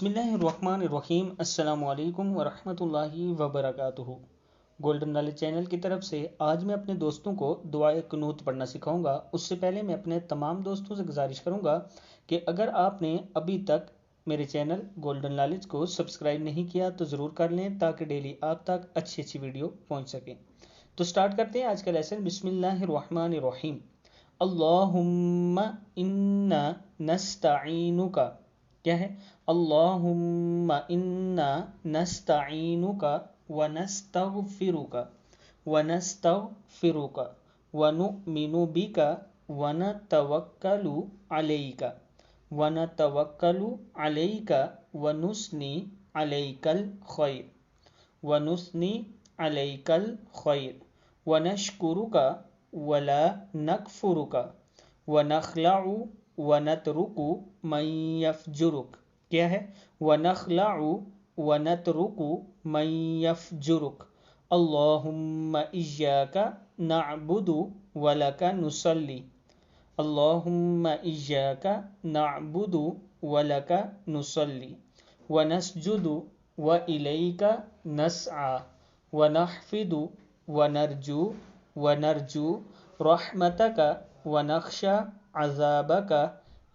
बिस्मिल्लाहिर्रहमानिर्रहीम। अस्सलामु अलैकुम वरहमतुल्लाहि वबरकातुहू। गोल्डन नॉलेज चैनल की तरफ से आज मैं अपने दोस्तों को दुआए कुनूत पढ़ना सिखाऊंगा। उससे पहले मैं अपने तमाम दोस्तों से गुजारिश करूंगा कि अगर आपने अभी तक मेरे चैनल गोल्डन नॉलेज को सब्सक्राइब नहीं किया तो ज़रूर कर लें ताकि डेली आप तक अच्छी अच्छी वीडियो पहुँच सकें। तो स्टार्ट करते हैं आज का लेसन। बिस्मिल्लाहिर्रहमानिर्रहीम। अल्लाहुम्मा इन्ना नस्तईनुका। क्या है? अल्लाहुम्मा इन्ना नस्तईनुका व नस्तगफिरुका व नुमिनु बिका व नतवक्कलु अलैका व नुस्नी अलैकल खैर व नशकुरुका वला नकफुरुका व नखलउ व नतरुकु मन यफजुरुक। क्या है? व नखलउ व नतरुकु मन यफजुरुक। अल्लाहुम्मा इय्याका नअबुदु व लका नुसल्ली। अल्लाहुम्मा इय्याका नअबुदु व लका नुसल्ली व नस्जुदु व इलैका नसआ व नहफिदु व नरजू रहमतका व नख्शा अज़ाबका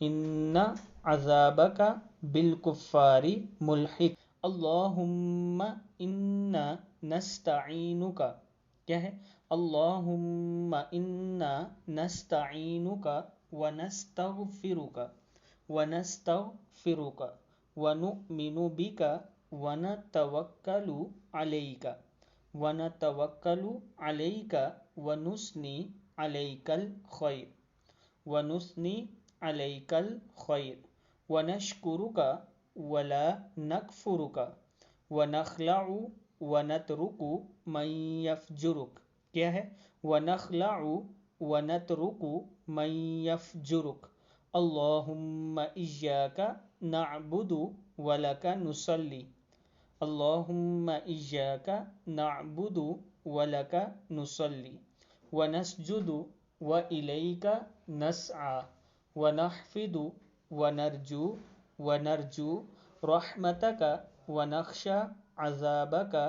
इन्ना अज़ाबका बिलकुफ़ारी मुल्हिक। अल्लाहुम्मा इन्ना नस्तईनुका। क्या है? अल्लाहुम्मा इन्ना नस्तईनुका व नस्तगफिरुका व नुमिनु बिका व नतवक्कलु अलैका व नुस्नी अलैकल खैर व नशकुरुका वला नकफुरुका व नखलउ व नतरुकु मन यफजुरुक। क्या है? व नखलउ व नतरुकु मन यफजुरुक। अल्लाहुम्मा इय्याका नअबुदु व लका नुसल्ली। अल्लाहुम्मा इय्याका नअबुदु व लका नुसल्ली व नस्जुदु व इलैका नसआ व नहफिदु व नरजू रहमतका व नख्शा अज़ाबका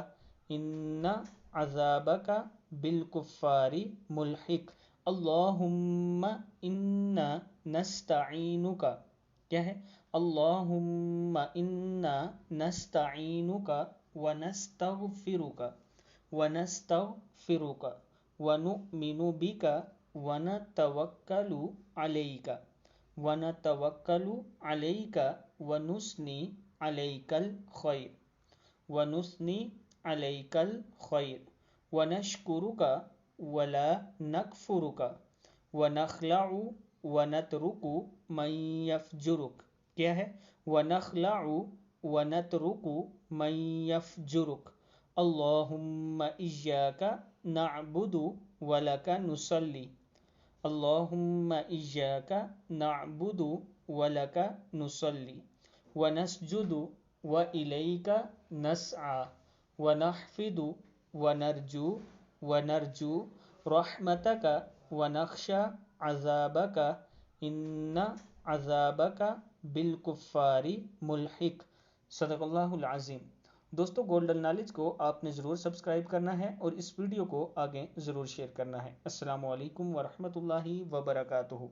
इन्ना अज़ाबका बिलकुफ़ारी मुल्हिक। अल्लाहुम्मा इन्ना नस्तईनुका। क्या है? अल्लाहुम्मा इन्ना नस्तईनुका व नस्तगफिरुका व नुमिनु बिका व नतवक्कलु अलैका व नुस्नी अलैकल खैर व नशकुरुका वला नकफुरुका व नखलउ व नतरुकु मन यफजुरुक। क्या है? व नखलउ व नतरुकु मन यफजुरुक। अल्लाहुम्मा इय्याका नअबुदु व लका नुसल्ली। अल्लाहुम्मा इय्याका नअबुदु व लका नुसल्ली व नस्जुदु व इलैका नसआ व नहफिदु व नरजू रहमतका व नख्शा अज़ाबका इन्ना अज़ाबका बिलकुफ़ारी मुल्हिक। सदक़ल्लाहुल अज़ीम। दोस्तों, गोल्डन नॉलेज को आपने ज़रूर सब्सक्राइब करना है और इस वीडियो को आगे ज़रूर शेयर करना है। अस्सलामु अलैकुम वरहमतुल्लाहि वबरकातुहू।